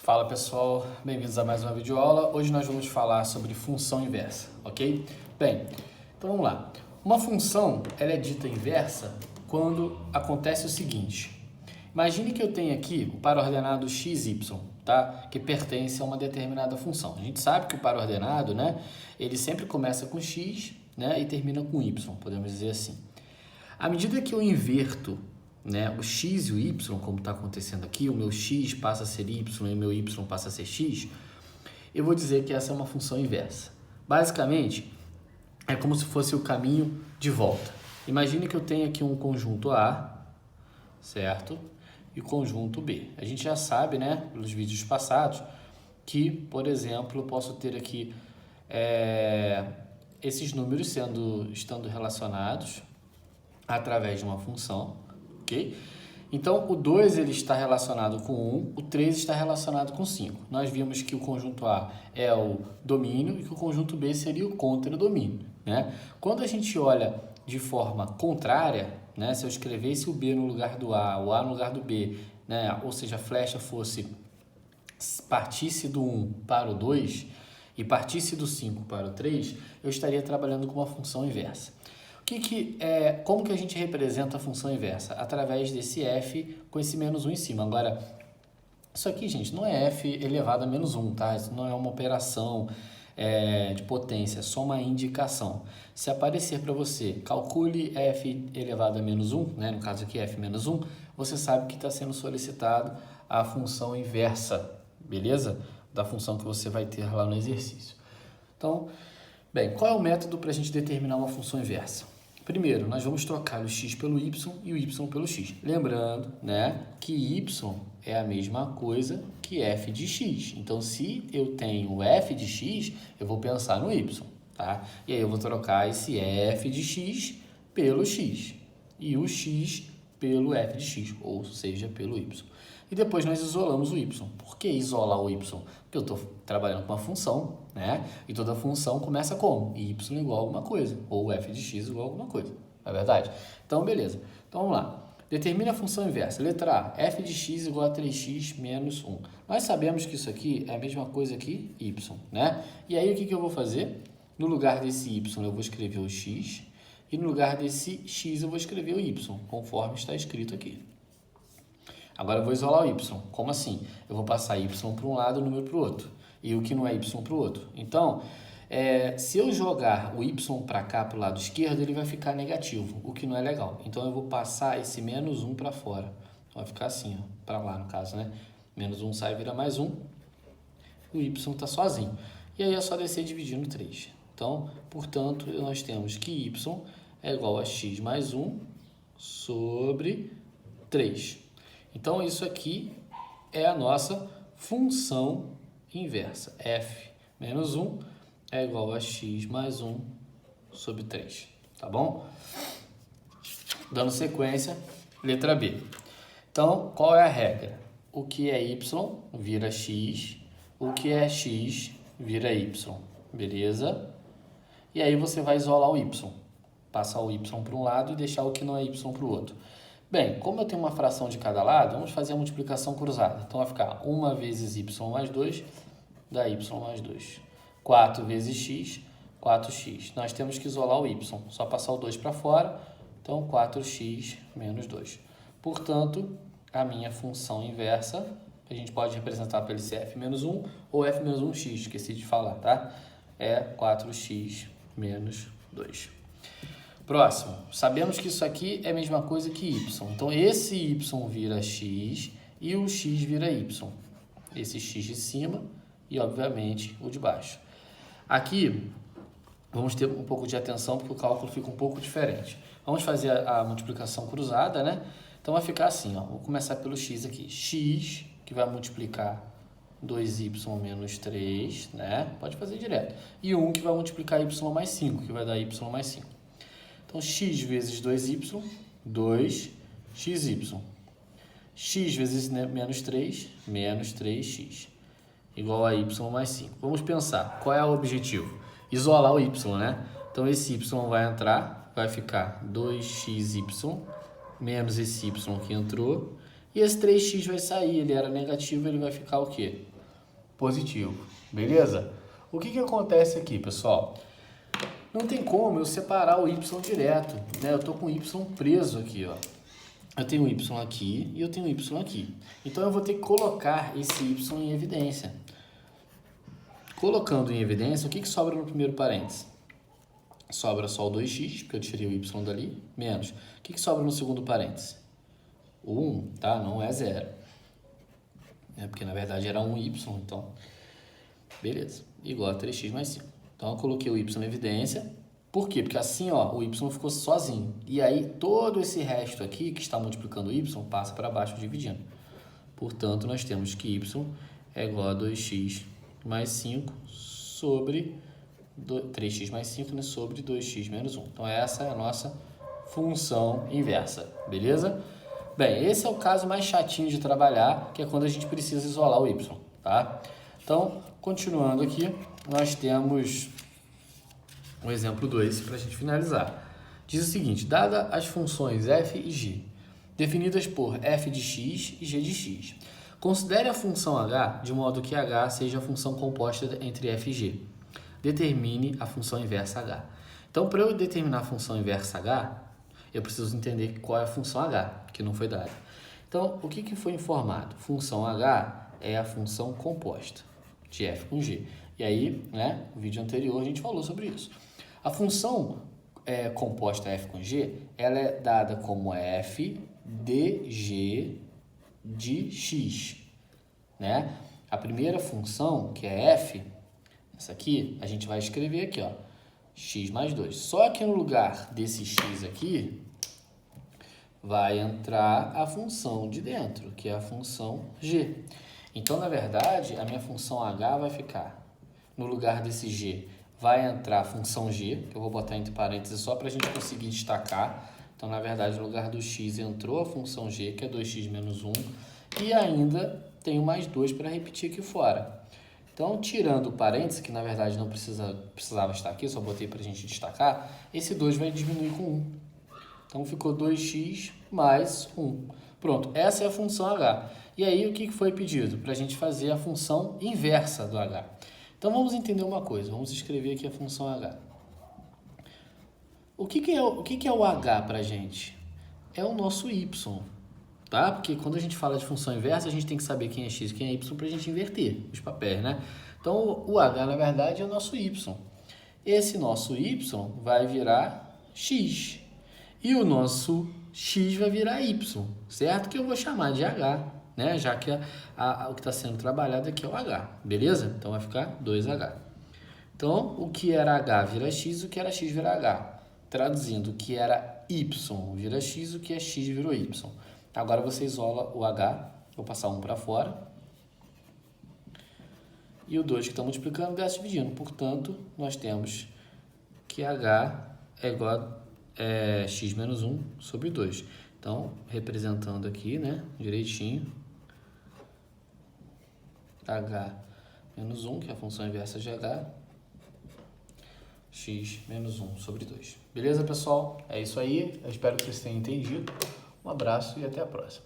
Fala pessoal, bem-vindos a mais uma videoaula. Hoje nós vamos falar sobre função inversa, ok? Bem, então vamos lá. Uma função ela é dita inversa quando acontece o seguinte. Imagine que eu tenho aqui o par ordenado x, y, tá? Que pertence a uma determinada função. A gente sabe que o par ordenado, né? Ele sempre começa com x, né? E termina com y, podemos dizer assim. À medida que eu inverto, né, o x e o y, como está acontecendo aqui, o meu x passa a ser y e o meu y passa a ser x, eu vou dizer que essa é uma função inversa. Basicamente, é como se fosse o caminho de volta. Imagine que eu tenho aqui um conjunto A, certo? E o conjunto B. A gente já sabe, né, pelos vídeos passados, que, por exemplo, eu posso ter aqui esses números estando relacionados através de uma função, ok? Então, o 2 ele está relacionado com 1, o 3 está relacionado com 5. Nós vimos que o conjunto A é o domínio e que o conjunto B seria o contradomínio, né? Quando a gente olha de forma contrária, né, se eu escrevesse o B no lugar do A, o A no lugar do B, né, ou seja, a flecha partisse do 1 para o 2 e partisse do 5 para o 3, eu estaria trabalhando com uma função inversa. Como que a gente representa a função inversa? Através desse f com esse menos 1 em cima. Agora, isso aqui, gente, não é f elevado a menos 1, tá? Isso não é uma operação de potência, é só uma indicação. Se aparecer para você, calcule f elevado a menos 1, né? No caso aqui f menos 1, você sabe que está sendo solicitado a função inversa, beleza? Da função que você vai ter lá no exercício. Então, bem, qual é o método para a gente determinar uma função inversa? Primeiro, nós vamos trocar o x pelo y e o y pelo x. Lembrando, né, que y é a mesma coisa que f de x. Então, se eu tenho f de x, eu vou pensar no y, tá? E aí eu vou trocar esse f de x pelo x e o x pelo f de x, ou seja, pelo y. E depois nós isolamos o y. Por que isolar o y? Porque eu estou trabalhando com uma função, né? E toda função começa como? Y igual a alguma coisa, ou f de x igual a alguma coisa, não é verdade? Então, beleza. Então, vamos lá. Determine a função inversa. Letra A, f de x igual a 3x menos 1. Nós sabemos que isso aqui é a mesma coisa que y, né? E aí, o que eu vou fazer? No lugar desse y, eu vou escrever o x, e no lugar desse x, eu vou escrever o y, conforme está escrito aqui. Agora eu vou isolar o y. Como assim? Eu vou passar y para um lado e o número para o outro. E o que não é y para o outro. Então, se eu jogar o y para cá, para o lado esquerdo, ele vai ficar negativo, o que não é legal. Então, eu vou passar esse menos 1 para fora. Então, vai ficar assim, para lá no caso, né? Menos 1 sai e vira mais 1. O y está sozinho. E aí é só descer dividindo 3. Então, portanto, nós temos que y é igual a x mais 1 sobre 3. Então, isso aqui é a nossa função inversa. f menos 1 é igual a x mais 1 sobre 3. Tá bom? Dando sequência, letra B. Então, qual é a regra? O que é y vira x, o que é x vira y. Beleza? E aí você vai isolar o y. Passar o y para um lado e deixar o que não é y para o outro. Bem, como eu tenho uma fração de cada lado, vamos fazer a multiplicação cruzada. Então, vai ficar 1 vezes y mais 2, dá y mais 2. 4 vezes x, 4x. Nós temos que isolar o y, só passar o 2 para fora, então 4x menos 2. Portanto, a minha função inversa, a gente pode representar pelo f menos 1 ou f menos 1x, esqueci de falar, tá? É 4x menos 2. Próximo, sabemos que isso aqui é a mesma coisa que y. Então, esse y vira x e o x vira y. Esse x de cima e, obviamente, o de baixo. Aqui, vamos ter um pouco de atenção porque o cálculo fica um pouco diferente. Vamos fazer a multiplicação cruzada, né? Então, vai ficar assim, ó. Vou começar pelo x aqui. X, que vai multiplicar 2y menos 3, né? Pode fazer direto. E 1 que vai multiplicar y mais 5, que vai dar y mais 5. Então, x vezes 2y, 2xy. X vezes menos 3, menos 3x. Igual a y mais 5. Vamos pensar, qual é o objetivo? Isolar o y, né? Então, esse y vai entrar, vai ficar 2xy, menos esse y que entrou. E esse 3x vai sair, ele era negativo, ele vai ficar o quê? positivo, beleza? O que acontece aqui, pessoal? Não tem como eu separar o y direto, né? Eu tô com o y preso aqui, ó. Eu tenho o y aqui e eu tenho o y aqui. Então, eu vou ter que colocar esse y em evidência. Colocando em evidência, o que sobra no primeiro parênteses? Sobra só o 2x, porque eu tirei o y dali, menos. O que sobra no segundo parênteses? O 1, tá? Não é 0. Porque, na verdade, era 1y, então... Beleza. Igual a 3x mais 5. Então, eu coloquei o y em evidência. Por quê? Porque assim, ó, o y ficou sozinho. E aí, todo esse resto aqui, que está multiplicando o y, passa para baixo dividindo. Portanto, nós temos que y é igual a 2x mais 5 sobre 3x mais 5, né, sobre 2x menos 1. Então, essa é a nossa função inversa. Beleza? Bem, esse é o caso mais chatinho de trabalhar, que é quando a gente precisa isolar o y, tá? Então, continuando aqui, nós temos o exemplo 2 para a gente finalizar. Diz o seguinte: dada as funções f e g, definidas por f de x e g de x, considere a função h de modo que h seja a função composta entre f e g. Determine a função inversa h. Então, para eu determinar a função inversa h, eu preciso entender qual é a função h, que não foi dada. Então, o que foi informado? Função h é a função composta de f com g. E aí, né, no vídeo anterior a gente falou sobre isso. A função composta f com g, ela é dada como f de g de x, né? A primeira função, que é f, essa aqui, a gente vai escrever aqui, ó, x mais 2. Só que no lugar desse x aqui, vai entrar a função de dentro, que é a função g. Então, na verdade, a minha função h vai ficar, no lugar desse g, vai entrar a função g, que eu vou botar entre parênteses só para a gente conseguir destacar. Então, na verdade, no lugar do x entrou a função g, que é 2x menos 1, e ainda tenho mais 2 para repetir aqui fora. Então, tirando o parênteses, que na verdade não precisava estar aqui, só botei para a gente destacar, esse 2 vai diminuir com 1. Então, ficou 2x mais 1. Pronto, essa é a função h. E aí, o que foi pedido? Para a gente fazer a função inversa do h. Então, vamos entender uma coisa. Vamos escrever aqui a função h. O que é o h para a gente? É o nosso y, tá? Porque quando a gente fala de função inversa, a gente tem que saber quem é x e quem é y para a gente inverter os papéis, né? Então, o h, na verdade, é o nosso y. Esse nosso y vai virar x. E o nosso x vai virar y, certo? Que eu vou chamar de h, né? Já que o que está sendo trabalhado aqui é o h, beleza? Então, vai ficar 2h. Então, o que era h vira x, o que era x vira h. Traduzindo, o que era y vira x, o que é x virou y. Agora, você isola o h, vou passar um para fora. E o 2 que está multiplicando, desce dividindo. Portanto, nós temos que h é igual a x menos 1 sobre 2. Então, representando aqui, né, direitinho, h menos 1, que é a função inversa de h, x menos 1 sobre 2. Beleza, pessoal? É isso aí. Eu espero que vocês tenham entendido. Um abraço e até a próxima.